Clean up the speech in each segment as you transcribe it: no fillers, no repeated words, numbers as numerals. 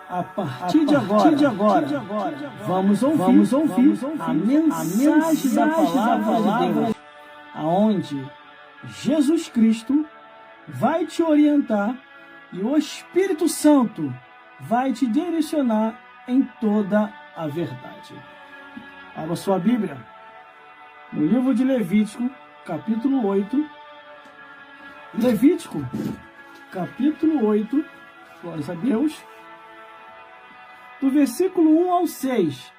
A partir de agora, vamos ouvir a mensagem da palavra de Deus, aonde Jesus Cristo vai te orientar e o Espírito Santo vai te direcionar em toda a verdade. Abra sua Bíblia no livro de Levítico, capítulo 8. Levítico, capítulo 8, glórias a Deus, do versículo 1 ao 6.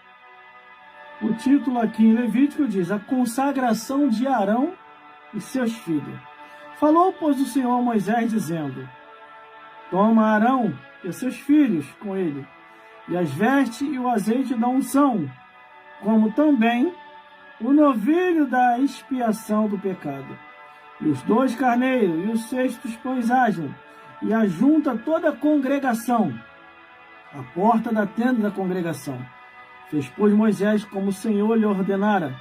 O título aqui em Levítico diz: a consagração de Arão e seus filhos. Falou, pois, o Senhor a Moisés, dizendo: toma Arão e seus filhos com ele, e as vestes e o azeite da unção, como também o novilho da expiação do pecado, e os 2 carneiros, e os 6 pães asmos, e ajunta toda a congregação, à porta da tenda da congregação. Fez, pois, Moisés como o Senhor lhe ordenara.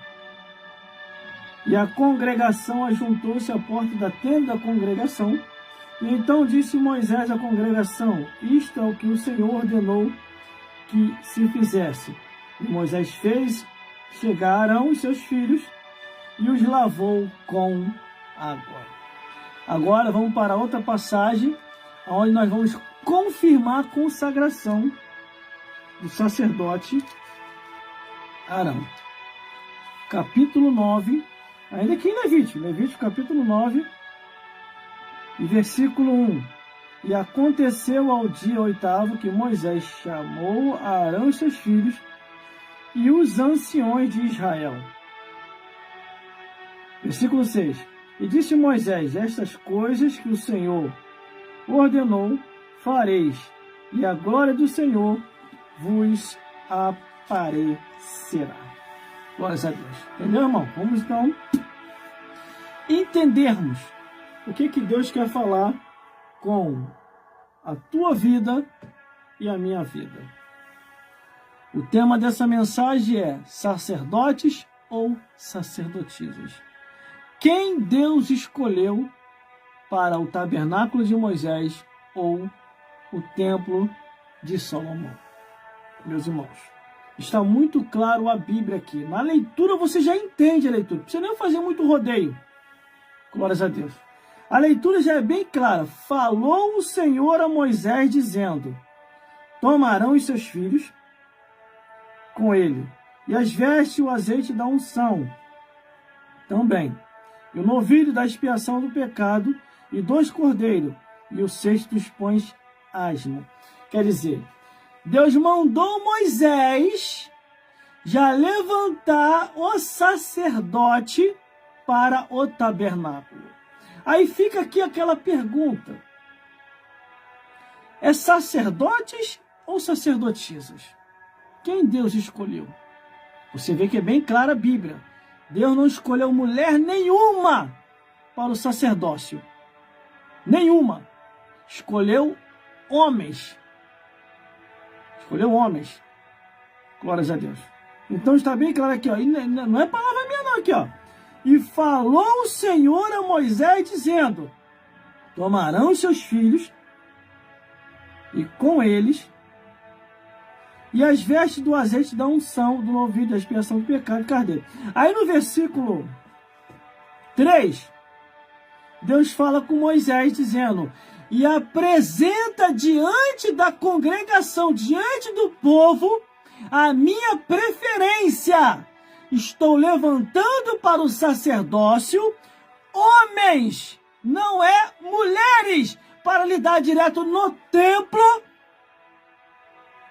E a congregação ajuntou-se à porta da tenda da congregação. E então disse Moisés à congregação: isto é o que o Senhor ordenou que se fizesse. E Moisés fez chegar Arão e seus filhos, e os lavou com água. Agora vamos para outra passagem, onde nós vamos confirmar a consagração do sacerdote Arão. Capítulo 9, ainda aqui em Levítico capítulo 9, e versículo 1. E aconteceu ao dia 8º que Moisés chamou a Arão e seus filhos e os anciões de Israel. Versículo 6. E disse Moisés: estas coisas que o Senhor ordenou fareis, e a glória do Senhor vos aparecerá. Glórias a Deus. Entendeu, irmão? Vamos então entendermos o que Deus quer falar com a tua vida e a minha vida. O tema dessa mensagem é sacerdotes ou sacerdotisas. Quem Deus escolheu para o tabernáculo de Moisés ou o templo de Salomão? Meus irmãos, está muito claro a Bíblia aqui. Na leitura você já entende a leitura. Não precisa nem fazer muito rodeio. Glórias a Deus. A leitura já é bem clara. Falou o Senhor a Moisés, dizendo: toma Arão e seus filhos com ele, e as vestes e o azeite da unção também, e o novilho da expiação do pecado, e 2 cordeiros, e os 6 pães asmos. Quer dizer, Deus mandou Moisés já levantar o sacerdote para o tabernáculo. Aí fica aqui aquela pergunta: é sacerdotes ou sacerdotisas? Quem Deus escolheu? Você vê que é bem clara a Bíblia. Deus não escolheu mulher nenhuma para o sacerdócio. Nenhuma. Escolheu homens. Escolheu homens. Glórias a Deus. Então está bem claro aqui, ó. E não é palavra minha não aqui, ó. E falou o Senhor a Moisés, dizendo: toma Arão e seus filhos, e com eles, e as vestes do azeite da unção, do novilho da expiação do pecado, carneiro. Aí no versículo 3, Deus fala com Moisés, dizendo: e apresenta diante da congregação, diante do povo, a minha preferência. Estou levantando para o sacerdócio homens, não é mulheres, para lidar direto no templo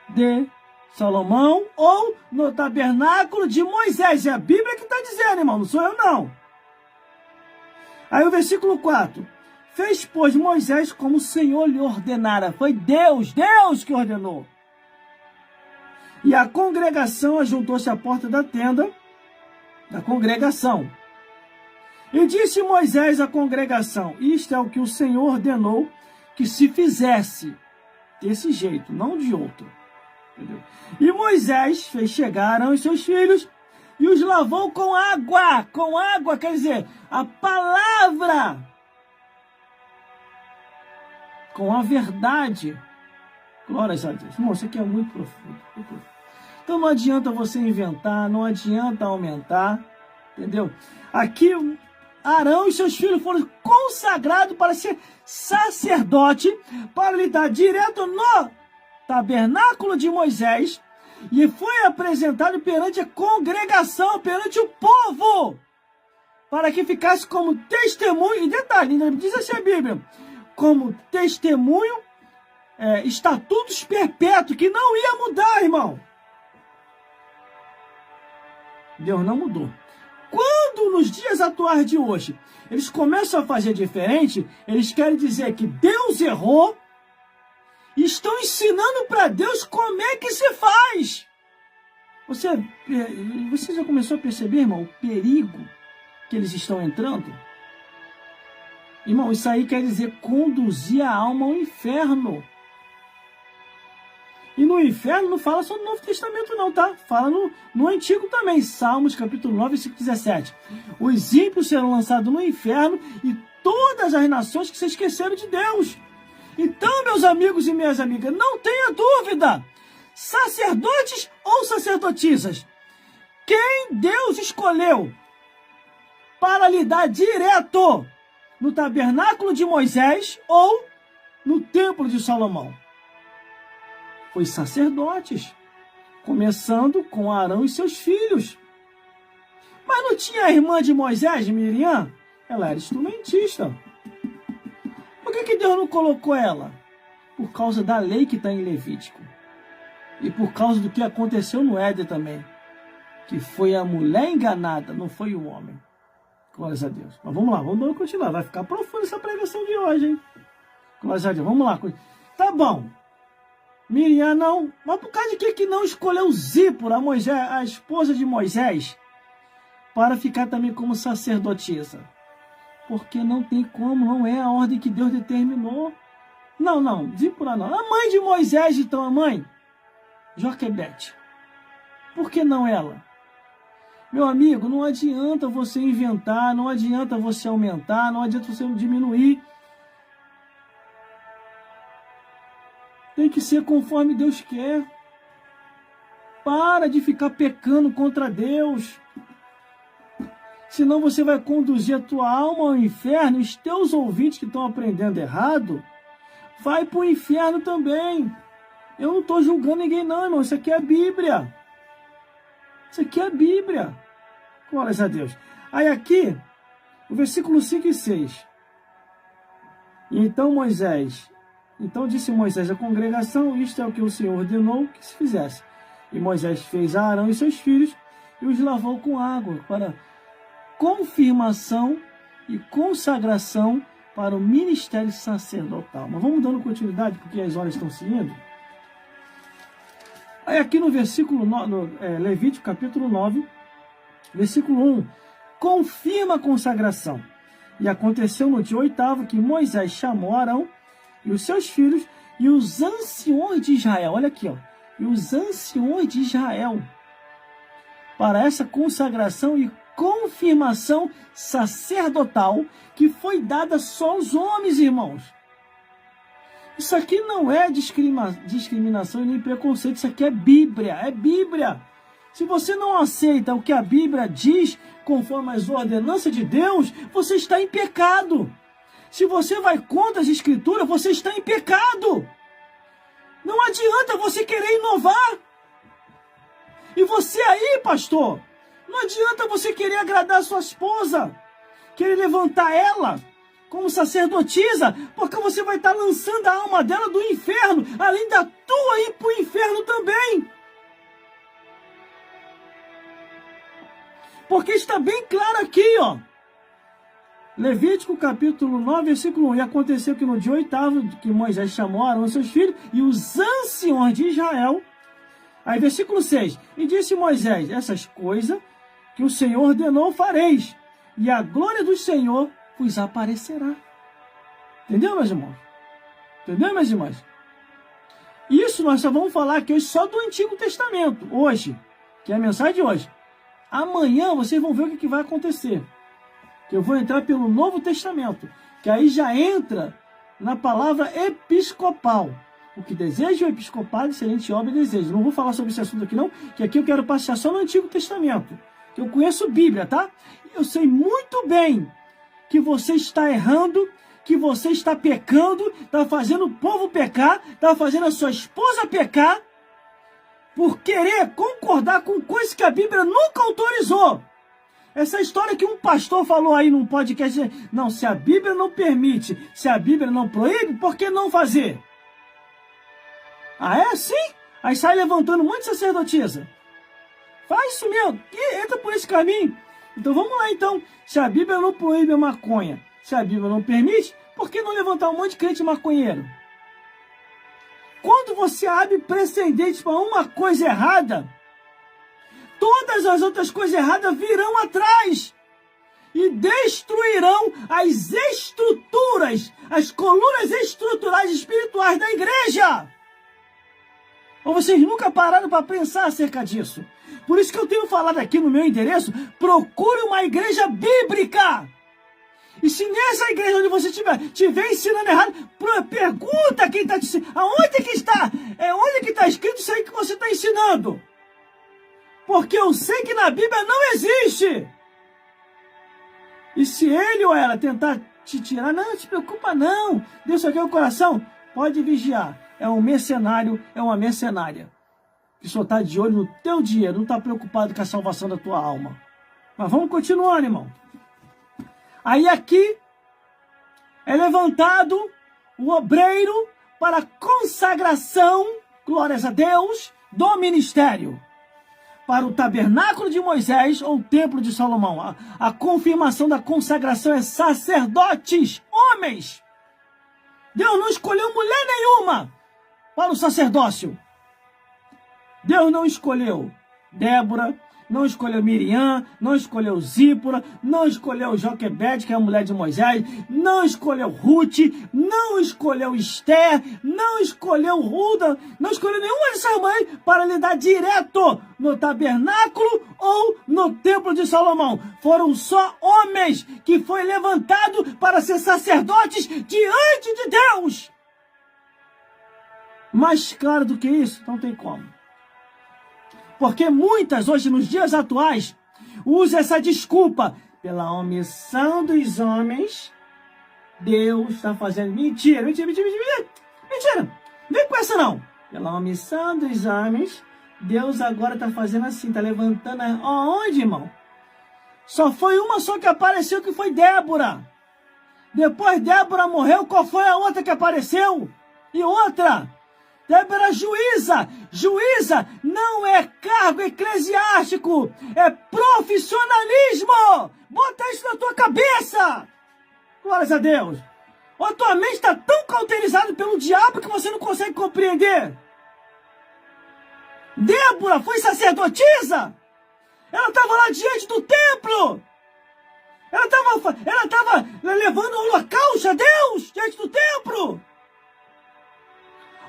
de Salomão ou no tabernáculo de Moisés. É a Bíblia que está dizendo, irmão, não sou eu não. Aí o versículo 4. Fez, pois, Moisés como o Senhor lhe ordenara. Foi Deus que ordenou. E a congregação ajuntou-se à porta da tenda da congregação. E disse Moisés à congregação: isto é o que o Senhor ordenou que se fizesse desse jeito, não de outro. Entendeu? E Moisés fez chegar Arão e seus filhos e os lavou com água. Com água quer dizer a palavra, com a verdade. Glórias a Deus. Irmão, isso aqui é muito profundo. Muito profundo. Então não adianta você inventar, não adianta aumentar, entendeu? Aqui, Arão e seus filhos foram consagrados para ser sacerdote, para lidar direto no tabernáculo de Moisés, e foi apresentado perante a congregação, perante o povo, para que ficasse como testemunho, e detalhe, diz assim a Bíblia, como testemunho, estatutos perpétuos, que não ia mudar, irmão. Deus não mudou. Quando nos dias atuais de hoje, eles começam a fazer diferente, eles querem dizer que Deus errou, e estão ensinando para Deus como é que se faz. Você já começou a perceber, irmão, o perigo que eles estão entrando? Irmão, isso aí quer dizer conduzir a alma ao inferno. E no inferno não fala só no Novo Testamento não, tá? Fala no Antigo também. Salmos, capítulo 9, versículo 17. Os ímpios serão lançados no inferno e todas as nações que se esqueceram de Deus. Então, meus amigos e minhas amigas, não tenha dúvida. Sacerdotes ou sacerdotisas, quem Deus escolheu para lidar direto no tabernáculo de Moisés ou no templo de Salomão? Foi sacerdotes, começando com Arão e seus filhos. Mas não tinha a irmã de Moisés, Miriam? Ela era instrumentista. Por que Deus não colocou ela? Por causa da lei que está em Levítico. E por causa do que aconteceu no Éden também. Que foi a mulher enganada, não foi o homem. Glórias a Deus. Mas vamos lá, vamos continuar. Vai ficar profunda essa pregação de hoje, hein? Glórias a Deus. Vamos lá. Tá bom. Miriam não. Mas por causa de que não escolheu Zípora, a esposa de Moisés, para ficar também como sacerdotisa? Porque não tem como, não é a ordem que Deus determinou. Não, Zípora não. A mãe de Moisés, então, a mãe, Joquebede. Por que não ela? Meu amigo, não adianta você inventar, não adianta você aumentar, não adianta você diminuir. Tem que ser conforme Deus quer. Para de ficar pecando contra Deus. Senão você vai conduzir a tua alma ao inferno. Os teus ouvintes que estão aprendendo errado, vai para o inferno também. Eu não estou julgando ninguém não, irmão. Isso aqui é a Bíblia. Isso aqui é a Bíblia. Glórias a Deus. Aí aqui, o versículo 5 e 6. Então disse Moisés à congregação, isto é o que o Senhor ordenou que se fizesse. E Moisés fez a Arão e seus filhos e os lavou com água para confirmação e consagração para o ministério sacerdotal. Mas vamos dando continuidade porque as horas estão se indo. Aí aqui no versículo Levítico capítulo 9, versículo 1, confirma a consagração. E aconteceu no dia 8º que Moisés chamou Arão e os seus filhos e os anciões de Israel. Olha aqui, ó. E os anciões de Israel para essa consagração e confirmação sacerdotal que foi dada só aos homens, irmãos. Isso aqui não é discriminação e nem preconceito, isso aqui é Bíblia, é Bíblia. Se você não aceita o que a Bíblia diz, conforme as ordenanças de Deus, você está em pecado. Se você vai contra as Escrituras, você está em pecado. Não adianta você querer inovar. E você aí, pastor, não adianta você querer agradar a sua esposa, querer levantar ela como sacerdotisa, porque você vai estar lançando a alma dela do inferno, além da tua ir para o inferno também. Porque está bem claro aqui, ó. Levítico capítulo 9, versículo 1. E aconteceu que no dia 8º que Moisés chamou Arão e seus filhos e os anciões de Israel. Aí versículo 6. E disse Moisés, essas coisas que o Senhor ordenou fareis, e a glória do Senhor vos aparecerá. Entendeu, meus irmãos? Entendeu, meus irmãos? Isso nós só vamos falar aqui hoje só do Antigo Testamento. Hoje, que é a mensagem de hoje. Amanhã vocês vão ver o que vai acontecer. Que eu vou entrar pelo Novo Testamento. Que aí já entra na palavra episcopal. O que deseja o episcopado, excelente obra deseja. Não vou falar sobre esse assunto aqui não, que aqui eu quero passear só no Antigo Testamento. Que eu conheço Bíblia, tá? Eu sei muito bem que você está errando, que você está pecando, está fazendo o povo pecar, está fazendo a sua esposa pecar, por querer concordar com coisas que a Bíblia nunca autorizou. Essa história que um pastor falou aí num podcast, não, se a Bíblia não permite, se a Bíblia não proíbe, por que não fazer? Ah, é assim? Aí sai levantando um monte de sacerdotisa. Faz isso mesmo, e entra por esse caminho. Então vamos lá então, se a Bíblia não proíbe a maconha, se a Bíblia não permite, por que não levantar um monte de crente maconheiro? Quando você abre precedentes para uma coisa errada, todas as outras coisas erradas virão atrás e destruirão as estruturas, as colunas estruturais espirituais da igreja. Ou vocês nunca pararam para pensar acerca disso? Por isso que eu tenho falado aqui no meu endereço, procure uma igreja bíblica. E se nessa igreja onde você estiver ensinando errado, pergunta quem está te ensinando. Aonde que está? Onde que está escrito isso aí que você está ensinando? Porque eu sei que na Bíblia não existe. E se ele ou ela tentar te tirar, não te preocupa não. Deus só quer o coração. Pode vigiar. É um mercenário, é uma mercenária. Que só está de olho no teu dinheiro, não está preocupado com a salvação da tua alma. Mas vamos continuar, irmão. Aí aqui é levantado o obreiro para a consagração, glórias a Deus, do ministério. Para o tabernáculo de Moisés ou o templo de Salomão. A confirmação da consagração é sacerdotes, homens. Deus não escolheu mulher nenhuma para o sacerdócio. Deus não escolheu Débora, não escolheu Miriam, não escolheu Zípora, não escolheu Joquebede, que é a mulher de Moisés, não escolheu Ruth, não escolheu Esther, não escolheu Ruda, não escolheu nenhuma dessas mães para lidar direto no tabernáculo ou no templo de Salomão. Foram só homens que foi levantado para ser sacerdotes diante de Deus. Mais claro do que isso, não tem como. Porque muitas, hoje, nos dias atuais, usam essa desculpa. Pela omissão dos homens, Deus está fazendo... Mentira. Mentira. Vem com essa não. Pela omissão dos homens, Deus agora está fazendo assim, está levantando... Onde, irmão? Só foi uma só que apareceu, que foi Débora. Depois Débora morreu, qual foi a outra que apareceu? E outra... Débora era juíza. Juíza não é cargo eclesiástico, é profissionalismo. Bota isso na tua cabeça. Glórias a Deus. A tua mente está tão cauterizada pelo diabo que você não consegue compreender. Débora foi sacerdotisa. Ela estava lá diante do templo. Ela estava levando o holocausto a Deus diante do templo.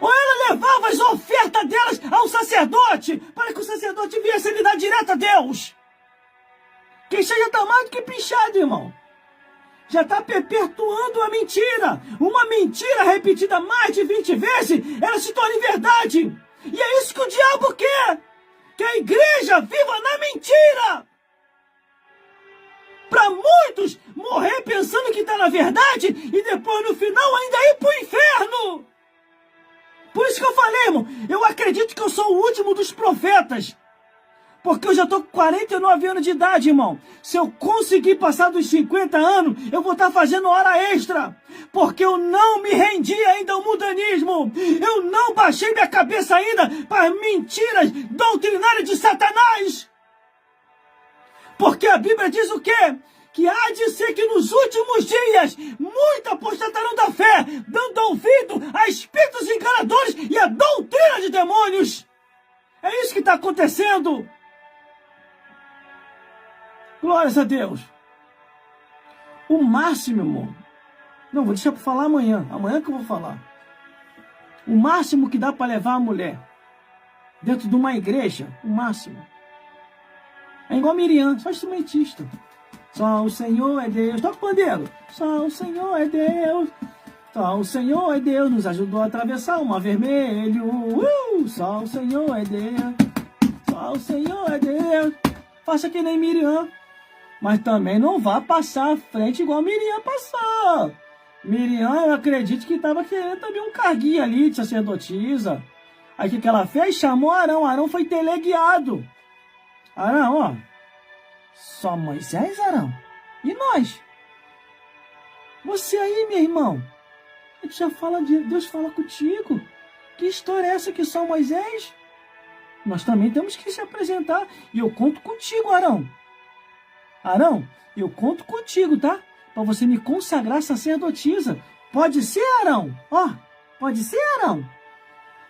Ou ela levava as ofertas delas ao sacerdote, para que o sacerdote viesse lidar direto a Deus. Quem já está mais do que pinchado, irmão. Já está perpetuando a mentira. Uma mentira repetida mais de 20 vezes, ela se torna em verdade. E é isso que o diabo quer. Que a igreja viva na mentira. Para muitos morrer pensando que está na verdade e depois no final ainda ir para o inferno. Por isso que eu falei, irmão, eu acredito que eu sou o último dos profetas. Porque eu já estou com 49 anos de idade, irmão. Se eu conseguir passar dos 50 anos, eu vou estar fazendo hora extra. Porque eu não me rendi ainda ao mundanismo. Eu não baixei minha cabeça ainda para as mentiras doutrinárias de Satanás. Porque a Bíblia diz o quê? Que há de ser que nos últimos dias muitos apostatarão da fé, dando ouvido a espíritos enganadores e a doutrina de demônios. É isso que está acontecendo. Glórias a Deus. O máximo, irmão. Não, vou deixar para falar amanhã. Amanhã que eu vou falar. O máximo que dá para levar a mulher dentro de uma igreja, o máximo. É igual Miriam, só instrumentista. Só o Senhor é Deus. Toca o pandeiro. Só o Senhor é Deus. Só o Senhor é Deus, nos ajudou a atravessar o mar vermelho. Só o Senhor é Deus. Só o Senhor é Deus. Faça que nem Miriam. Mas também não vá passar à frente igual Miriam passou. Miriam, eu acredito que estava querendo também um carguinho ali de sacerdotisa. Aí o que ela fez? Chamou Arão. Arão foi teleguiado. Arão, ó. Só Moisés, Arão? E nós? Você aí, meu irmão? Deus fala contigo. Que história é essa que só Moisés? Nós também temos que se apresentar. E eu conto contigo, Arão. Arão, eu conto contigo, tá? Para você me consagrar sacerdotisa. Pode ser, Arão? Ó, pode ser, Arão?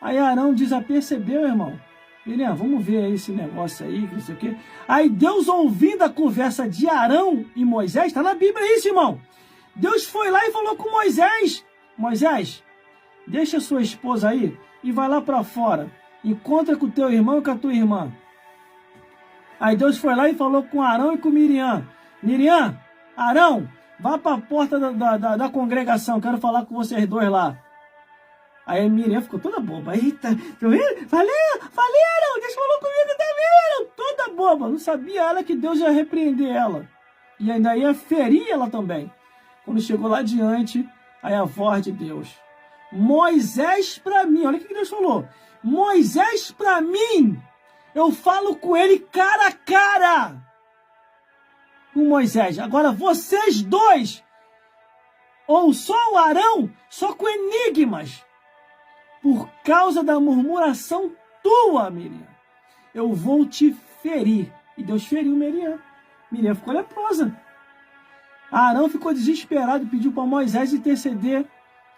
Aí Arão desapercebeu, irmão. Miriam, vamos ver aí esse negócio aí, não sei o quê. Aí Deus, ouvindo a conversa de Arão e Moisés, está na Bíblia isso, irmão. Deus foi lá e falou com Moisés. Moisés, deixa sua esposa aí e vai lá para fora. Encontra com o teu irmão e com a tua irmã. Aí Deus foi lá e falou com Arão e com Miriam. Miriam, Arão, vá para a porta da congregação, quero falar com vocês dois lá. Aí a Miriam ficou toda boba. Eita, tá vendo? Falei, Arão, Deus falou comigo também, Arão. Toda boba. Não sabia ela que Deus ia repreender ela. E ainda ia ferir ela também. Quando chegou lá diante, aí a voz de Deus. Moisés para mim. Olha o que Deus falou. Moisés para mim. Eu falo com ele cara a cara. Com Moisés. Agora vocês dois. Ou só o Arão, só com enigmas. Por causa da murmuração tua, Miriam, eu vou te ferir. E Deus feriu Miriam. Miriam ficou leprosa. Arão ficou desesperado e pediu para Moisés interceder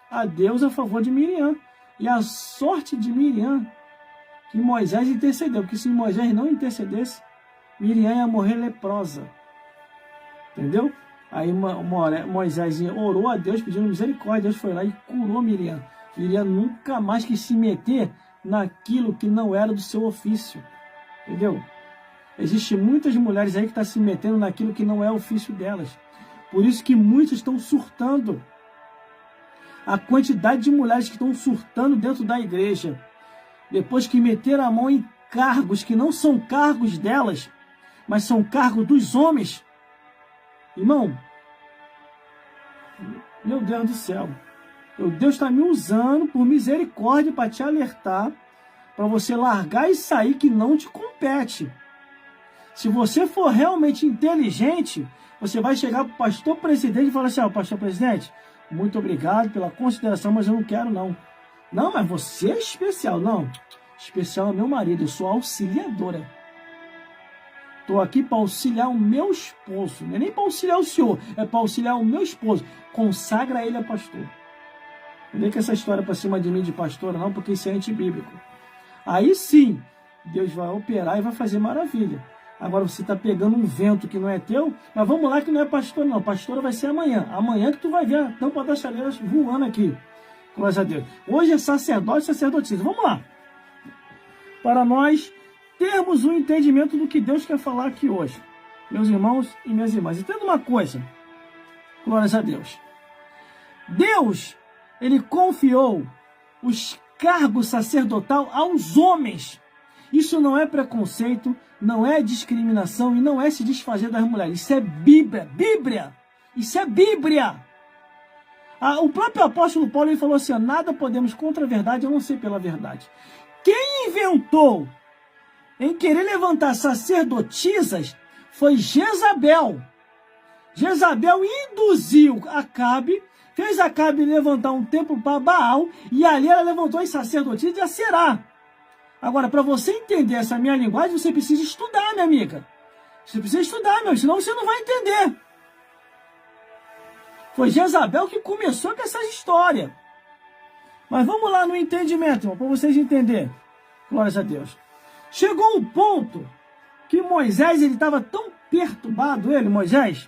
a Deus a favor de Miriam. E a sorte de Miriam, que Moisés intercedeu. Porque se Moisés não intercedesse, Miriam ia morrer leprosa. Entendeu? Aí Moisés orou a Deus pedindo misericórdia. Deus foi lá e curou Miriam. Miriam nunca mais quis se meter naquilo que não era do seu ofício. Entendeu? Existem muitas mulheres aí que estão se metendo naquilo que não é ofício delas. Por isso que muitos estão surtando. A quantidade de mulheres que estão surtando dentro da igreja. Depois que meteram a mão em cargos que não são cargos delas, mas são cargos dos homens. Irmão, meu Deus do céu. Deus está me usando por misericórdia para te alertar, para você largar e sair que não te compete. Se você for realmente inteligente, você vai chegar para o pastor presidente e falar assim, pastor presidente, muito obrigado pela consideração, mas eu não quero não. Não, mas você é especial. Não, especial é meu marido, eu sou auxiliadora. Estou aqui para auxiliar o meu esposo, não é nem para auxiliar o senhor, é para auxiliar o meu esposo. Consagra ele a pastor. Não vem com essa história para cima de mim de pastora, não, porque isso é antibíblico. Aí sim, Deus vai operar e vai fazer maravilha. Agora você está pegando um vento que não é teu, mas vamos lá que não é pastor, não. Pastora vai ser amanhã. Amanhã que tu vai ver a tampa das chaleiras voando aqui. Glórias a Deus. Hoje é sacerdote e sacerdotisa. Vamos lá. Para nós termos um entendimento do que Deus quer falar aqui hoje. Meus irmãos e minhas irmãs. Entenda uma coisa. Glórias a Deus. Deus, Ele confiou os cargos sacerdotal aos homens. Isso não é preconceito, não é discriminação e não é se desfazer das mulheres. Isso é Bíblia. Bíblia! Isso é Bíblia! O próprio apóstolo Paulo ele falou assim, nada podemos contra a verdade, a não ser pela verdade. Quem inventou em querer levantar sacerdotisas foi Jezabel. Jezabel induziu Acabe, fez Acabe levantar um templo para Baal, e ali ela levantou as sacerdotisas de Aserá. Agora, para você entender essa minha linguagem, você precisa estudar, minha amiga. Você precisa estudar, meu, senão você não vai entender. Foi Jezabel que começou com essa história. Mas vamos lá no entendimento, para vocês entenderem. Glórias a Deus. Chegou um ponto que Moisés, ele estava tão perturbado, Moisés.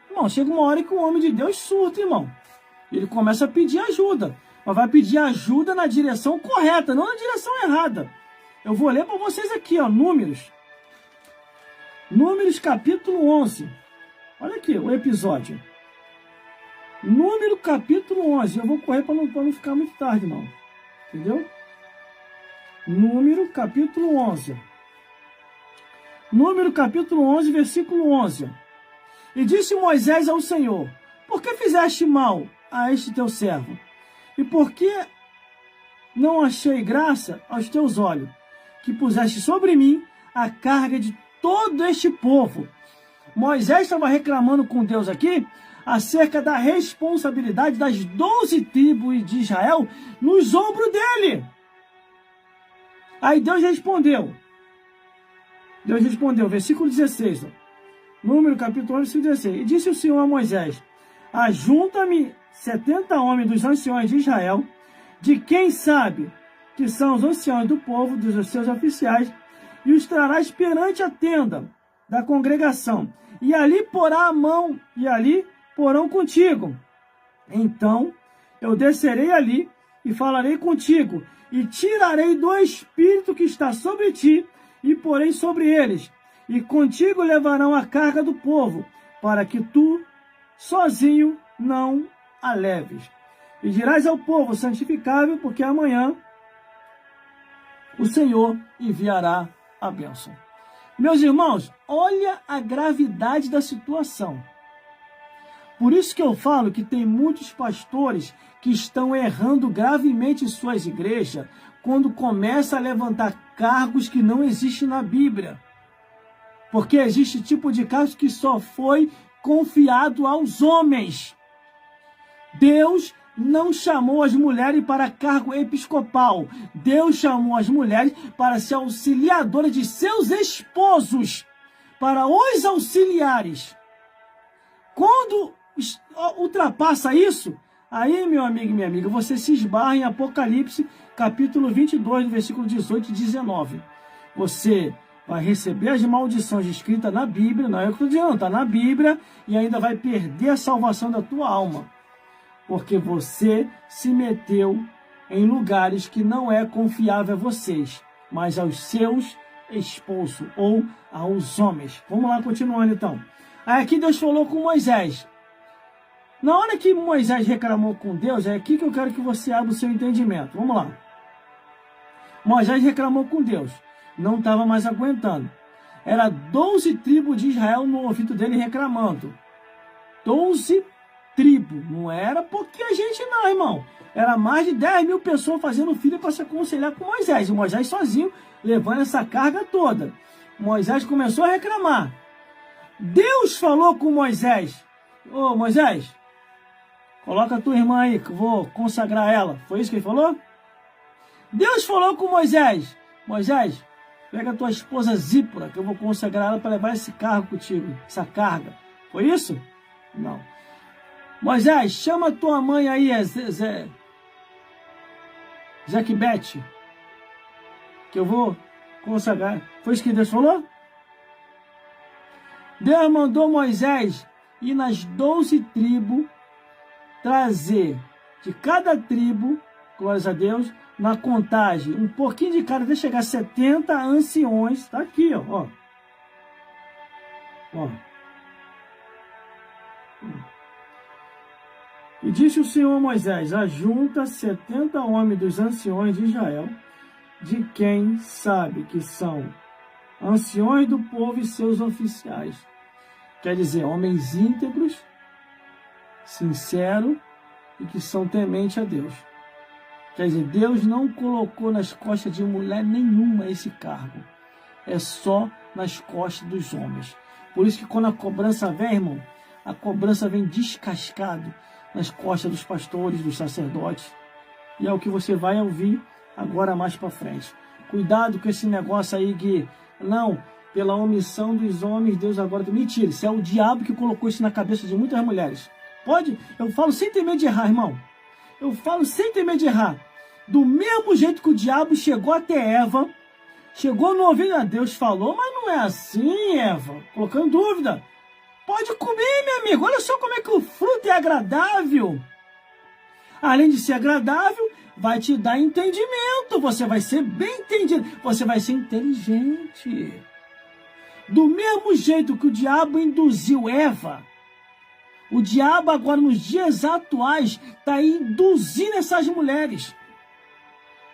Irmão, chega uma hora que o homem de Deus surta, irmão. Ele começa a pedir ajuda. Mas vai pedir ajuda na direção correta, não na direção errada. Eu vou ler para vocês aqui, ó, Números. Números capítulo 11. Olha aqui o episódio. Número capítulo 11. Eu vou correr para não ficar muito tarde, não. Entendeu? Número capítulo 11. Número capítulo 11, versículo 11. E disse Moisés ao Senhor: por que fizeste mal a este teu servo? E por que não achei graça aos teus olhos, que puseste sobre mim a carga de todo este povo? Moisés estava reclamando com Deus aqui acerca da responsabilidade das 12 tribos de Israel nos ombros dele. Aí Deus respondeu, versículo 16, Número capítulo 11, versículo 16. E disse o Senhor a Moisés: ajunta-me 70 homens dos anciões de Israel, de quem sabe que são os anciãos do povo, dos seus oficiais, e os trarás perante a tenda da congregação, e ali porá a mão, e ali porão contigo. Então eu descerei ali e falarei contigo, e tirarei do espírito que está sobre ti, e porei sobre eles, e contigo levarão a carga do povo, para que tu sozinho não a leves. E dirás ao povo: santificável, porque amanhã o Senhor enviará a bênção. Meus irmãos, olha a gravidade da situação. Por isso que eu falo que tem muitos pastores que estão errando gravemente em suas igrejas quando começa a levantar cargos que não existem na Bíblia. Porque existe tipo de cargo que só foi confiado aos homens. Deus não chamou as mulheres para cargo episcopal. Deus chamou as mulheres para ser auxiliadoras de seus esposos, para os auxiliares. Quando ultrapassa isso, aí, meu amigo e minha amiga, você se esbarra em Apocalipse, capítulo 22, versículo 18 e 19. Você vai receber as maldições escritas na Bíblia, não é o que eu estou dizendo, está na Bíblia, e ainda vai perder a salvação da tua alma. Porque você se meteu em lugares que não é confiável a vocês, mas aos seus esposos ou aos homens. Vamos lá, continuando então. Aí aqui Deus falou com Moisés. Na hora que Moisés reclamou com Deus, é aqui que eu quero que você abra o seu entendimento. Vamos lá. Moisés reclamou com Deus. Não estava mais aguentando. Era 12 tribos de Israel no ouvido dele reclamando. 12 tribos. Não era pouquinha gente não, irmão. Era mais de 10 mil pessoas fazendo filho para se aconselhar com Moisés. E Moisés sozinho, levando essa carga toda. Moisés começou a reclamar. Deus falou com Moisés: ô Moisés, coloca a tua irmã aí, que eu vou consagrar ela. Foi isso que ele falou? Deus falou com Moisés: Moisés, pega a tua esposa Zípora, que eu vou consagrar ela para levar esse cargo contigo, essa carga. Foi isso? Não. Moisés, chama a tua mãe aí, Zequebete, que eu vou consagrar. Foi isso que Deus falou? Deus mandou Moisés ir nas 12 tribos, trazer de cada tribo, glórias a Deus, na contagem, um pouquinho de cada, até chegar a 70 anciões. Está aqui, ó. E disse o Senhor a Moisés: ajunta 70 homens dos anciões de Israel, de quem sabe que são anciões do povo e seus oficiais. Quer dizer, homens íntegros, sinceros e que são tementes a Deus. Quer dizer, Deus não colocou nas costas de mulher nenhuma esse cargo. É só nas costas dos homens. Por isso que quando a cobrança vem, irmão, a cobrança vem descascado nas costas dos pastores, dos sacerdotes. E é o que você vai ouvir agora mais para frente. Cuidado com esse negócio aí que, não, pela omissão dos homens, Deus agora... Mentira, isso é o diabo que colocou isso na cabeça de muitas mulheres. Pode? Eu falo sem ter medo de errar, irmão. Eu falo sem ter medo de errar. Do mesmo jeito que o diabo chegou até Eva, chegou no ouvido a Deus, falou: mas não é assim, Eva, colocando dúvida. Pode comer, meu amigo, olha só como é que o fruto é agradável. Além de ser agradável, vai te dar entendimento, você vai ser bem entendido, você vai ser inteligente. Do mesmo jeito que o diabo induziu Eva O diabo agora, nos dias atuais, está induzindo essas mulheres.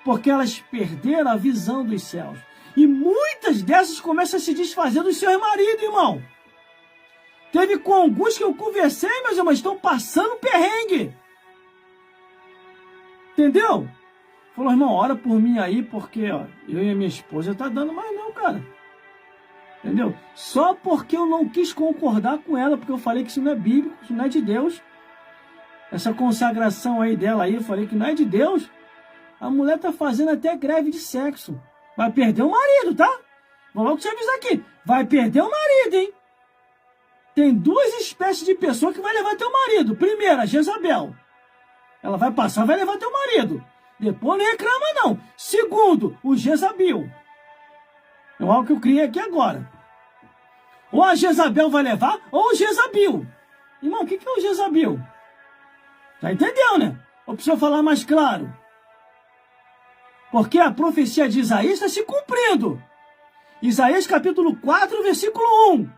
Porque elas perderam a visão dos céus. E muitas dessas começam a se desfazer dos seus maridos, irmão. Teve com alguns que eu conversei, meus irmãos, estão passando perrengue. Entendeu? Falou, irmão, ora por mim aí, porque ó, eu e a minha esposa tá dando mais não, cara. Entendeu? Só porque eu não quis concordar com ela, porque eu falei que isso não é bíblico, isso não é de Deus. Essa consagração aí dela aí, eu falei que não é de Deus. A mulher tá fazendo até greve de sexo. Vai perder o marido, tá? Vou logo te avisar aqui. Vai perder o marido, hein? Tem duas espécies de pessoa que vai levar teu marido. Primeira, Jezabel. Ela vai passar, vai levar teu marido. Depois não reclama, não. Segundo, o Jezabel. É algo que eu criei aqui agora. Ou a Jezabel vai levar, ou o Jezabel. Irmão, o que é o Jezabel? Já entendeu, né? Ou precisa falar mais claro? Porque a profecia de Isaías está se cumprindo. Isaías capítulo 4, versículo 1.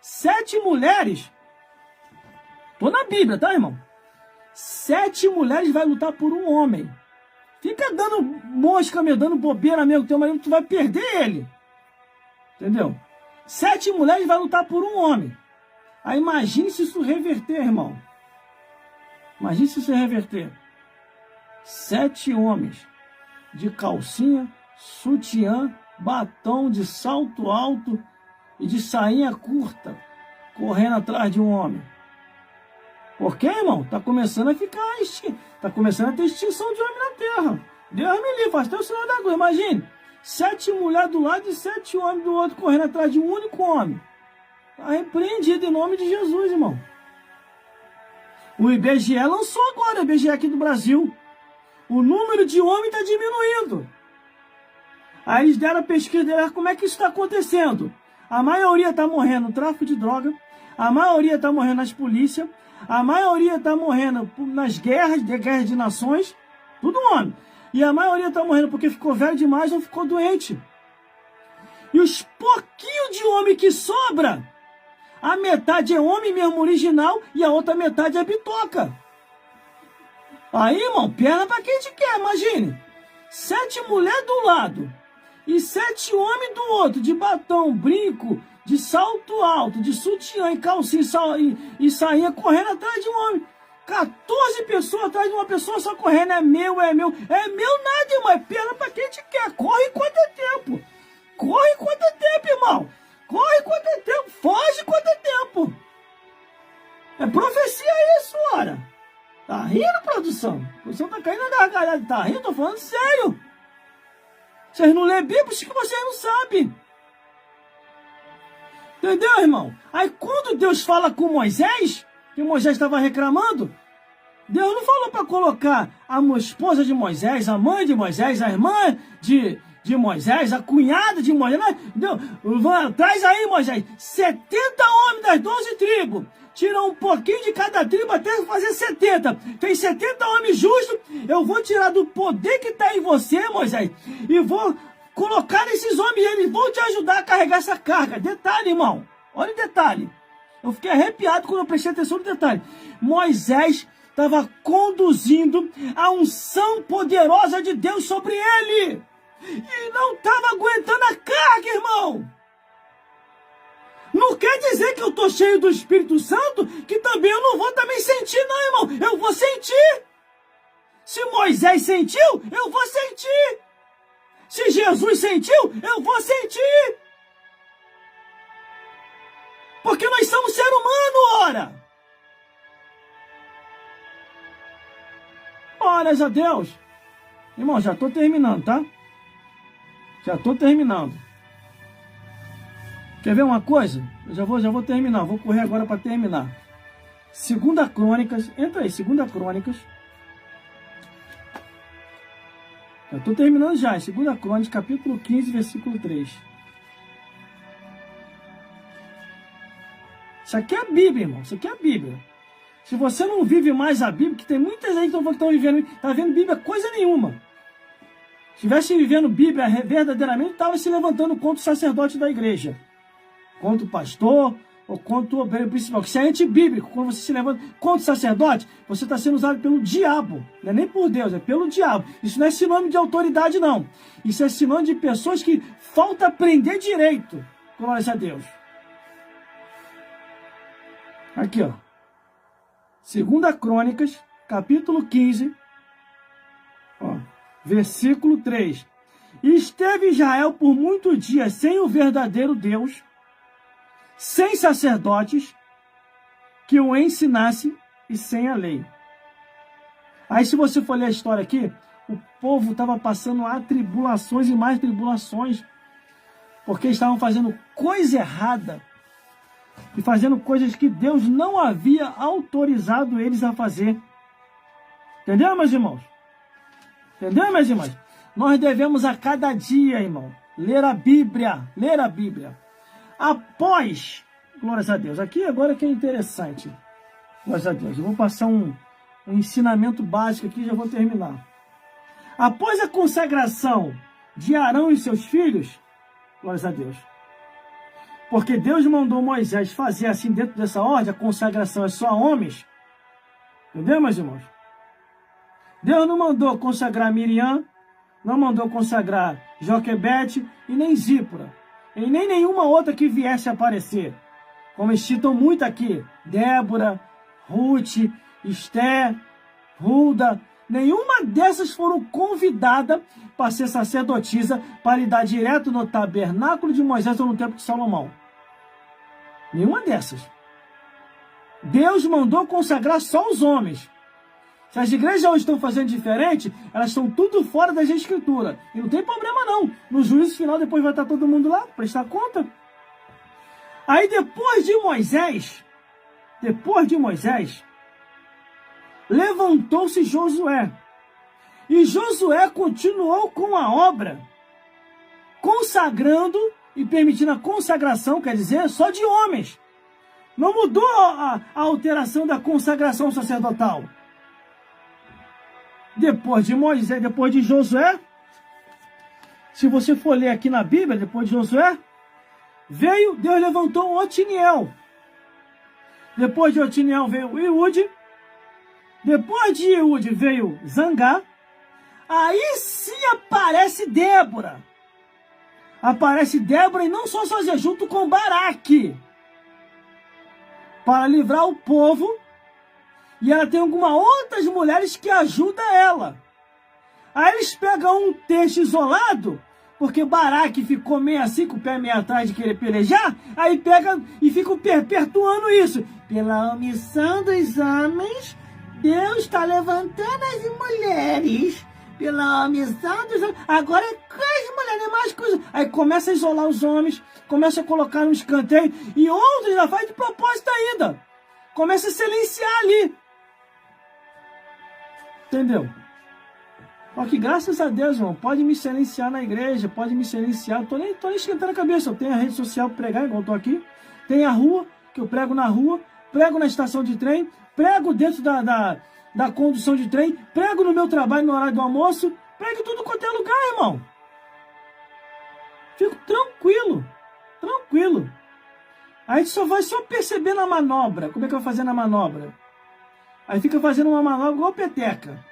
7 mulheres. Tô na Bíblia, tá, irmão? 7 mulheres vai lutar por um homem. Fica dando mosca, me dando bobeira mesmo, teu marido, tu vai perder ele. Entendeu? 7 mulheres vai lutar por um homem. Aí imagine se isso reverter, irmão. Imagine se isso reverter. 7 homens de calcinha, sutiã, batom, de salto alto e de sainha curta, correndo atrás de um homem. Por quê, irmão? Tá começando a ficar... Tá começando a ter extinção de homem na terra. Deus me livre, faz até o sinal da cruz. Imagine, 7 mulheres do lado e 7 homens do outro correndo atrás de um único homem. Tá repreendido em nome de Jesus, irmão. O IBGE lançou agora, o IBGE aqui do Brasil. O número de homens está diminuindo. Aí eles deram a pesquisa dele, como é que isso está acontecendo? A maioria está morrendo no tráfico de droga, a maioria está morrendo nas polícias, a maioria está morrendo nas guerras de nações, tudo homem. E a maioria está morrendo porque ficou velho demais ou ficou doente. E os pouquinhos de homem que sobra, a metade é homem mesmo original e a outra metade é bitoca. Aí, irmão, perna para quem te quer, imagine. 7 mulheres do lado e 7 homens do outro, de batom, brinco, de salto alto, de sutiã e calcinha e sainha, correndo atrás de um homem. 14 pessoas atrás de uma pessoa só correndo. É meu, é meu. É meu nada, irmão. É perna pra quem te quer. Corre quanto é tempo. Corre quanto é tempo, irmão. Corre quanto é tempo. Foge quanto é tempo. É profecia isso, ora. Tá rindo, produção? A produção tá caindo na gargalhada. Tá rindo? Tô falando sério. Vocês não lêem Bíblia, isso que vocês não sabem. Entendeu, irmão? Aí quando Deus fala com Moisés, que Moisés estava reclamando, Deus não falou para colocar a esposa de Moisés, a mãe de Moisés, a irmã de Moisés, a cunhada de Moisés. Não, traz aí, Moisés, 70 homens das 12 tribos. Tira um pouquinho de cada tribo até fazer 70. Tem 70 homens justos. Eu vou tirar do poder que está em você, Moisés, e vou colocar nesses homens, e eles vão te ajudar a carregar essa carga. Detalhe, irmão. Olha o detalhe. Eu fiquei arrepiado quando eu prestei atenção no detalhe. Moisés estava conduzindo a unção poderosa de Deus sobre ele. E não estava aguentando a carga, irmão. Não quer dizer que eu estou cheio do Espírito Santo, que também eu não vou também sentir, não, irmão. Eu vou sentir. Se Moisés sentiu, eu vou sentir. Se Jesus sentiu, eu vou sentir. Porque nós somos ser humano, ora. Glórias a Deus. Irmão, já estou terminando, tá? Já estou terminando. Quer ver uma coisa? Eu já vou terminar. Vou correr agora para terminar. 2 Crônicas. Entra aí, 2 Crônicas. Eu estou terminando já. 2 Crônicas, capítulo 15, versículo 3. Isso aqui é a Bíblia, irmão. Isso aqui é a Bíblia. Se você não vive mais a Bíblia, que tem muitas aí que estão vivendo, tá vendo Bíblia coisa nenhuma. Se estivesse vivendo Bíblia verdadeiramente, estava se levantando contra o sacerdote da igreja. Contra o pastor, ou contra o obreiro principal, que isso é antibíblico. Quando você se levanta contra o sacerdote, você está sendo usado pelo diabo, não é nem por Deus, é pelo diabo. Isso não é sinônimo de autoridade, não. Isso é sinônimo de pessoas que falta aprender direito. Glórias a Deus. Aqui, ó. 2 Crônicas, capítulo 15, ó, versículo 3. E esteve Israel por muitos dias sem o verdadeiro Deus, sem sacerdotes que o ensinasse e sem a lei. Aí, se você for ler a história aqui, o povo estava passando tribulações e mais tribulações, porque estavam fazendo coisa errada e fazendo coisas que Deus não havia autorizado eles a fazer. Entendeu, meus irmãos? Entendeu, minhas irmãs? Nós devemos a cada dia, irmão, ler a Bíblia. Ler a Bíblia. Após, glórias a Deus, aqui agora que é interessante. Glórias a Deus. Eu vou passar um ensinamento básico aqui e já vou terminar. Após a consagração de Arão e seus filhos, glórias a Deus, porque Deus mandou Moisés fazer assim dentro dessa ordem, a consagração é só a homens. Entendeu, meus irmãos? Deus não mandou consagrar Miriam, não mandou consagrar Joquebede e nem Zípora, e nem nenhuma outra que viesse a aparecer. Como eles citam muito aqui, Débora, Ruth, Esté, Hulda, nenhuma dessas foram convidadas para ser sacerdotisa, para lidar direto no tabernáculo de Moisés ou no templo de Salomão. Nenhuma dessas. Deus mandou consagrar só os homens. Se as igrejas hoje estão fazendo diferente, elas estão tudo fora das escrituras. E não tem problema não. No juízo final depois vai estar todo mundo lá, prestar conta. Aí depois de Moisés, levantou-se Josué. E Josué continuou com a obra, consagrando e permitindo a consagração, quer dizer, só de homens. Não mudou a alteração da consagração sacerdotal. Depois de Moisés, depois de Josué, se você for ler aqui na Bíblia, depois de Josué, Deus levantou Otiniel. Depois de Otiniel veio Iude. Depois de Iude veio Zangá. Aí sim aparece Débora. Aparece Débora e não só sozinha, junto com Baraque, para livrar o povo. E ela tem algumas outras mulheres que ajudam ela. Aí eles pegam um texto isolado, porque Baraque ficou meio assim, com o pé meio atrás de querer pelejar, aí pega e ficam perpetuando isso. Pela omissão dos homens, Deus está levantando as mulheres. Pela omissão dos homens, agora é as mulheres, mais coisas. Aí começa a isolar os homens, começa a colocar no escanteio, e outros ainda faz de propósito ainda. Começa a silenciar ali. Entendeu? Só que graças a Deus, irmão, pode me silenciar na igreja, pode me silenciar. Tô nem esquentando a cabeça. Eu tenho a rede social para pregar, igual eu tô aqui. Tem a rua, que eu prego na rua, prego na estação de trem, prego dentro da condução de trem, prego no meu trabalho no horário do almoço, prego em tudo quanto é lugar, irmão. Fico tranquilo, tranquilo. A gente só vai perceber na manobra, como é que vai fazer na manobra. Aí fica fazendo uma manobra igual peteca.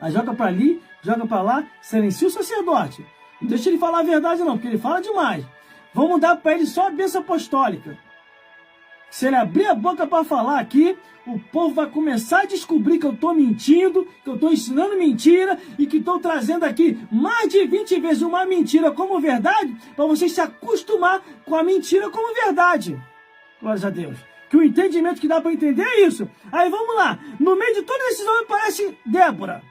Aí joga para ali, joga para lá, silencia o sacerdote. Não deixa ele falar a verdade não, porque ele fala demais. Vamos dar para ele só a bênção apostólica. Se ele abrir a boca para falar aqui, o povo vai começar a descobrir que eu estou mentindo, que eu estou ensinando mentira e que estou trazendo aqui mais de 20 vezes uma mentira como verdade, para vocês se acostumar com a mentira como verdade. Glórias a Deus. Que o entendimento que dá para entender é isso. Aí vamos lá. No meio de todos esses homens aparece Débora.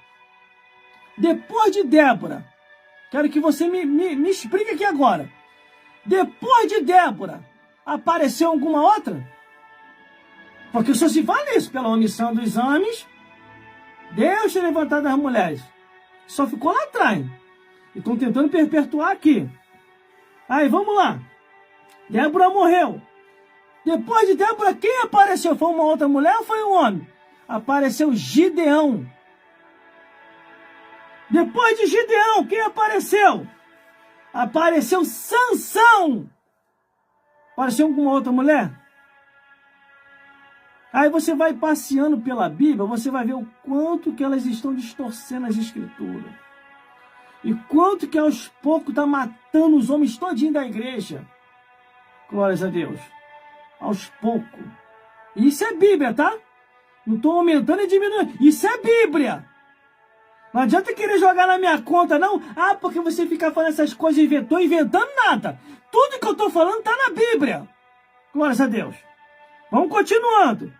Depois de Débora, quero que você me explique aqui agora. Depois de Débora, apareceu alguma outra? Porque só se fala isso, pela omissão dos homens, Deus tinha levantado as mulheres. Só ficou lá atrás. E estão tentando perpetuar aqui. Aí, vamos lá. Débora morreu. Depois de Débora, quem apareceu? Foi uma outra mulher ou foi um homem? Apareceu Gideão. Depois de Gideão, quem apareceu? Apareceu Sansão. Apareceu alguma outra mulher? Aí você vai passeando pela Bíblia, você vai ver o quanto que elas estão distorcendo as escrituras. E quanto que aos poucos está matando os homens todinho da igreja. Glórias a Deus. Aos poucos. Isso é Bíblia, tá? Não estou aumentando e diminuindo. Isso é Bíblia. Não adianta querer jogar na minha conta, não. Ah, porque você fica falando essas coisas, inventando nada. Tudo que eu estou falando está na Bíblia. Glórias a Deus. Vamos continuando.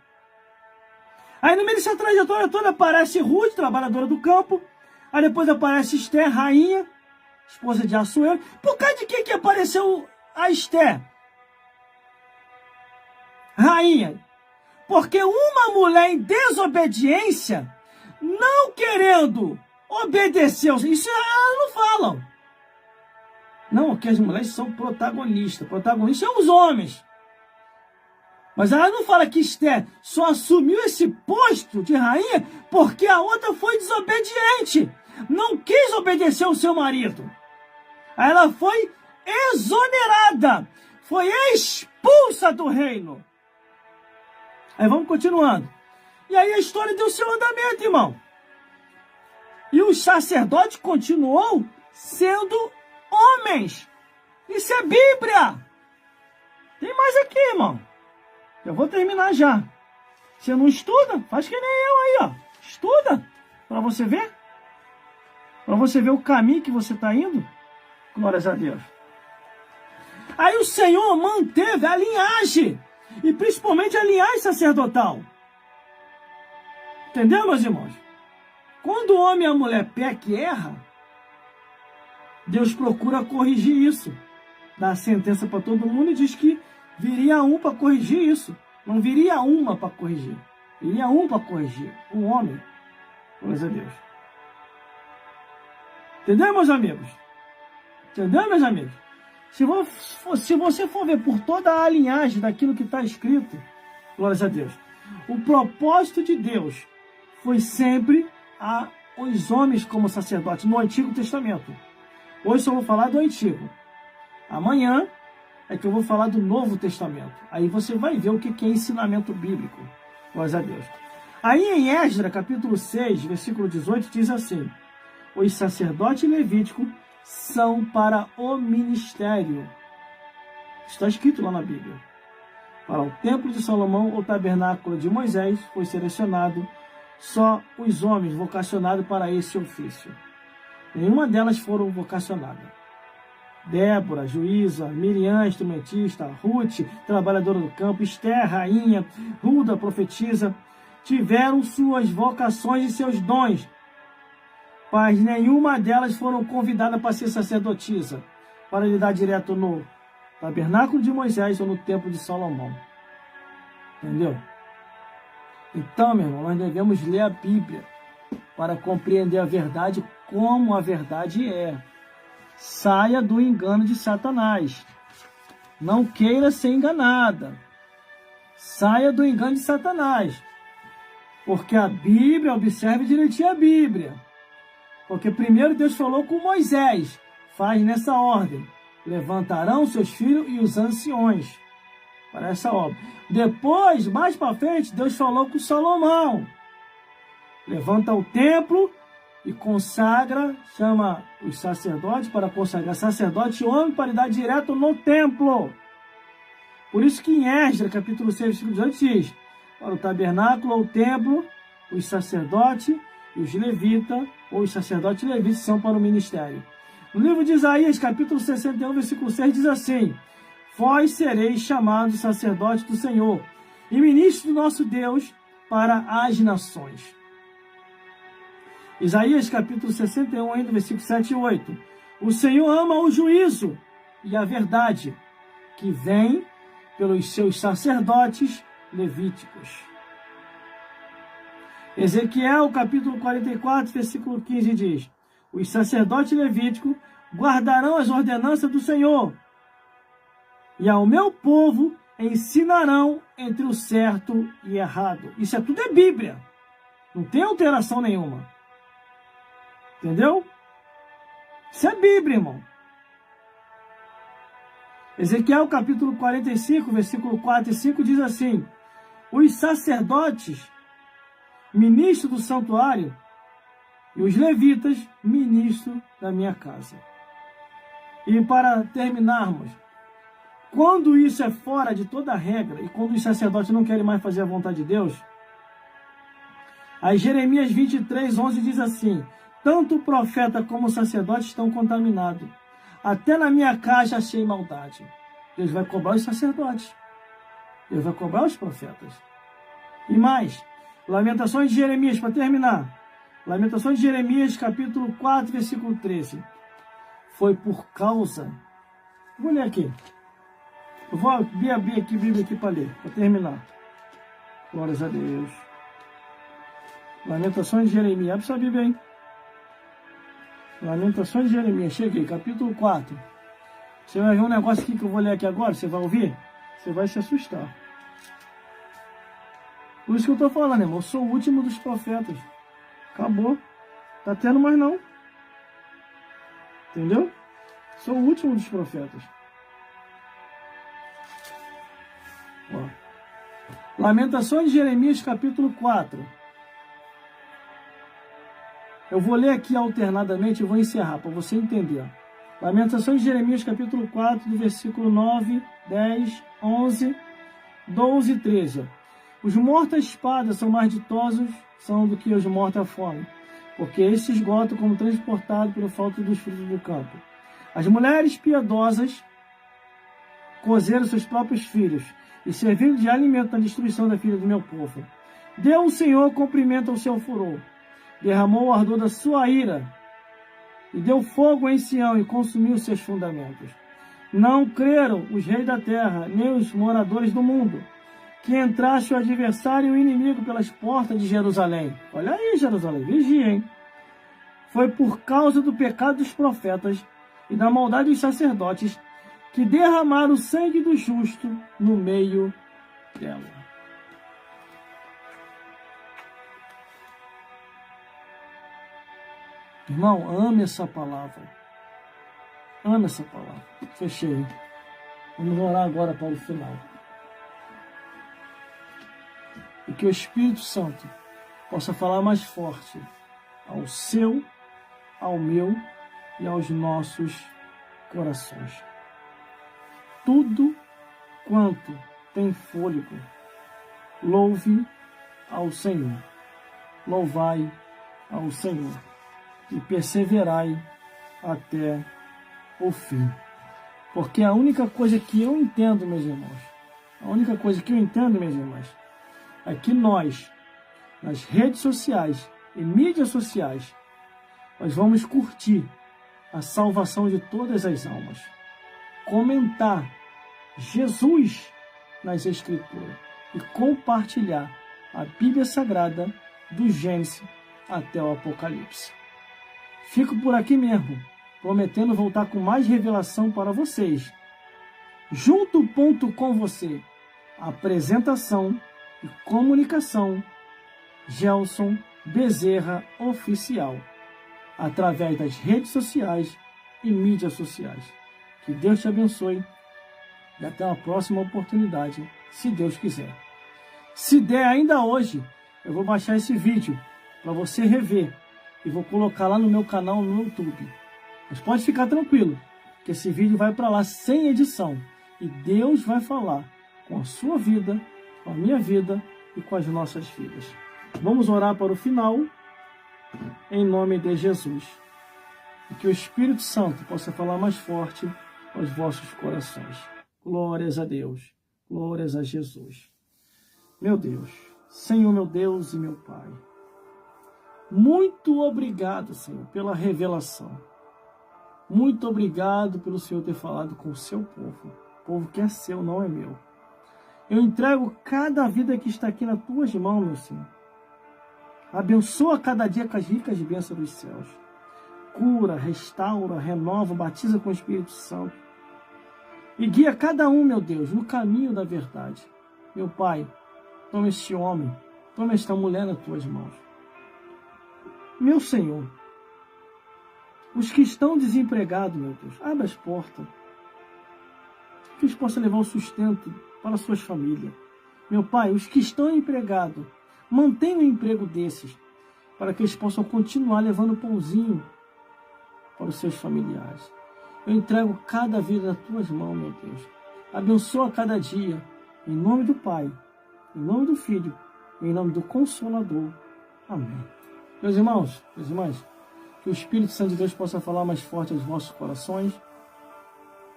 Aí no meio dessa trajetória toda aparece Ruth, trabalhadora do campo. Aí depois aparece Esther, rainha, esposa de Assuero. Por causa de que apareceu a Esther? Rainha. Porque uma mulher em desobediência, não querendo obedecer, isso elas não falam. Não, que as mulheres são protagonistas. Protagonistas são os homens. Mas ela não fala que Esther só assumiu esse posto de rainha porque a outra foi desobediente. Não quis obedecer ao seu marido. Aí ela foi exonerada. Foi expulsa do reino. Aí vamos continuando. E aí a história deu seu andamento, irmão. E o sacerdote continuou sendo homens. Isso é Bíblia. Tem mais aqui, irmão. Eu vou terminar já. Você não estuda? Faz que nem eu aí, ó. Estuda. Para você ver. Para você ver o caminho que você está indo. Glórias a Deus. Aí o Senhor manteve a linhagem. E principalmente a linhagem sacerdotal. Entendeu, meus irmãos? Quando o homem e a mulher peca e erra, Deus procura corrigir isso. Dá a sentença para todo mundo e diz que viria um para corrigir isso. Não viria uma para corrigir. Viria um para corrigir. Um homem. Glórias a Deus. Entendeu, meus amigos? Entendeu, meus amigos? Se você for ver por toda a linhagem daquilo que está escrito, glórias a Deus, o propósito de Deus foi sempre os homens como sacerdotes no Antigo Testamento. Hoje só vou falar do Antigo. Amanhã é que eu vou falar do Novo Testamento. Aí você vai ver o que é ensinamento bíblico. Glórias a Deus. Aí em Esdras, capítulo 6, versículo 18, diz assim: os sacerdotes levíticos são para o ministério. Está escrito lá na Bíblia. Para o templo de Salomão, o tabernáculo de Moisés, foi selecionado só os homens vocacionados para esse ofício. Nenhuma delas foram vocacionadas. Débora, juíza, Miriam, instrumentista, Ruth, trabalhadora do campo, Esther, rainha, Hulda, profetisa, tiveram suas vocações e seus dons, mas nenhuma delas foram convidadas para ser sacerdotisa, para lidar direto no tabernáculo de Moisés ou no templo de Salomão. Entendeu? Então, meu irmão, nós devemos ler a Bíblia para compreender a verdade como a verdade é. Saia do engano de Satanás. Não queira ser enganada. Saia do engano de Satanás. Porque a Bíblia, observe direitinho a Bíblia. Porque primeiro Deus falou com Moisés. Faz nessa ordem. Levantarão seus filhos e os anciões para essa obra. Depois, mais para frente, Deus falou com Salomão. Levanta o templo e consagra, chama os sacerdotes para consagrar sacerdote e homem para lidar direto no templo. Por isso que em Esdras, capítulo 6, versículo 18, diz: para o tabernáculo ou o templo, os sacerdotes e os levitas, ou os sacerdotes e levitas, são para o ministério. No livro de Isaías, capítulo 61, versículo 6, diz assim: vós sereis chamados sacerdotes do Senhor e ministros do nosso Deus para as nações. Isaías capítulo 61, ainda, versículo 7 e 8. O Senhor ama o juízo e a verdade, que vem pelos seus sacerdotes levíticos. Ezequiel capítulo 44, versículo 15 diz: os sacerdotes levíticos guardarão as ordenanças do Senhor, e ao meu povo ensinarão entre o certo e errado. Isso é tudo Bíblia. Não tem alteração nenhuma. Entendeu? Isso é Bíblia, irmão. Ezequiel capítulo 45, versículo 4 e 5 diz assim: os sacerdotes, ministros do santuário, e os levitas, ministros da minha casa. E para terminarmos, quando isso é fora de toda a regra, e quando os sacerdotes não querem mais fazer a vontade de Deus, aí Jeremias 23:11 diz assim: tanto o profeta como o sacerdote estão contaminados. Até na minha casa achei maldade. Deus vai cobrar os sacerdotes. Deus vai cobrar os profetas. E mais, Lamentações de Jeremias, para terminar. Lamentações de Jeremias, capítulo 4, versículo 13. Foi por causa... Vou ler aqui. Eu vou abrir aqui a Bíblia aqui para ler, para terminar. Glórias a Deus. Lamentações de Jeremias. Abre sua Bíblia aí. Lamentações de Jeremias. Cheguei, capítulo 4. Você vai ver um negócio aqui que eu vou ler aqui agora. Você vai ouvir? Você vai se assustar. Por isso que eu estou falando, irmão. Eu sou o último dos profetas. Acabou. Tá tendo mais não. Entendeu? Sou o último dos profetas. Ó. Lamentações de Jeremias, capítulo 4. Eu vou ler aqui alternadamente e vou encerrar, para você entender. Lamentações de Jeremias, capítulo 4, do versículo 9, 10, 11, 12 e 13. Os mortos à espada são mais ditosos do que os mortos à fome, porque eles se esgotam como transportados pela falta dos frutos do campo. As mulheres piedosas cozeram seus próprios filhos e serviram de alimento na destruição da filha do meu povo. Deu o Senhor cumprimento ao seu furor, derramou o ardor da sua ira e deu fogo em Sião e consumiu seus fundamentos. Não creram os reis da terra, nem os moradores do mundo, que entraste o adversário e o inimigo pelas portas de Jerusalém. Olha aí, Jerusalém, vigia, hein? Foi por causa do pecado dos profetas e da maldade dos sacerdotes que derramaram o sangue do justo no meio dela. Irmão, ame essa palavra. Ame essa palavra. Fechei. Vamos orar agora para o final. E que o Espírito Santo possa falar mais forte ao seu, ao meu e aos nossos corações. Tudo quanto tem fôlego, louve ao Senhor. Louvai ao Senhor e perseverai até o fim. Porque a única coisa que eu entendo, meus irmãos, é que nós, nas redes sociais e mídias sociais, nós vamos curtir a salvação de todas as almas, comentar Jesus nas Escrituras e compartilhar a Bíblia Sagrada do Gênesis até o Apocalipse. Fico por aqui mesmo, prometendo voltar com mais revelação para vocês. Junto com você, apresentação e comunicação, Gelson Bezerra Oficial, através das redes sociais e mídias sociais. Que Deus te abençoe e até uma próxima oportunidade, se Deus quiser. Se der ainda hoje, eu vou baixar esse vídeo para você rever e vou colocar lá no meu canal no YouTube. Mas pode ficar tranquilo, que esse vídeo vai para lá sem edição e Deus vai falar com a sua vida, com a minha vida e com as nossas vidas. Vamos orar para o final, em nome de Jesus. E que o Espírito Santo possa falar mais forte aos vossos corações. Glórias a Deus, glórias a Jesus. Meu Deus, Senhor, meu Deus e meu Pai, muito obrigado, Senhor, pela revelação. Muito obrigado pelo Senhor ter falado com o seu povo. O povo que é seu, não é meu. Eu entrego cada vida que está aqui nas tuas mãos, meu Senhor. Abençoa cada dia com as ricas bênçãos dos céus. Cura, restaura, renova, batiza com o Espírito Santo. E guia cada um, meu Deus, no caminho da verdade. Meu Pai, toma este homem, toma esta mulher nas tuas mãos. Meu Senhor, os que estão desempregados, meu Deus, abre as portas. Que eles possam levar o sustento para suas famílias. Meu Pai, os que estão empregados, mantenha o emprego desses, para que eles possam continuar levando pãozinho para os seus familiares. Eu entrego cada vida nas tuas mãos, meu Deus. Abençoa cada dia, em nome do Pai, em nome do Filho, em nome do Consolador. Amém. Meus irmãos, minhas irmãs, que o Espírito Santo de Deus possa falar mais forte aos vossos corações.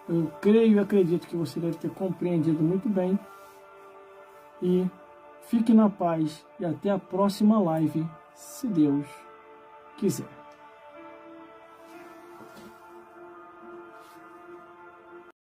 Eu creio e acredito que você deve ter compreendido muito bem. E fique na paz e até a próxima live, se Deus quiser.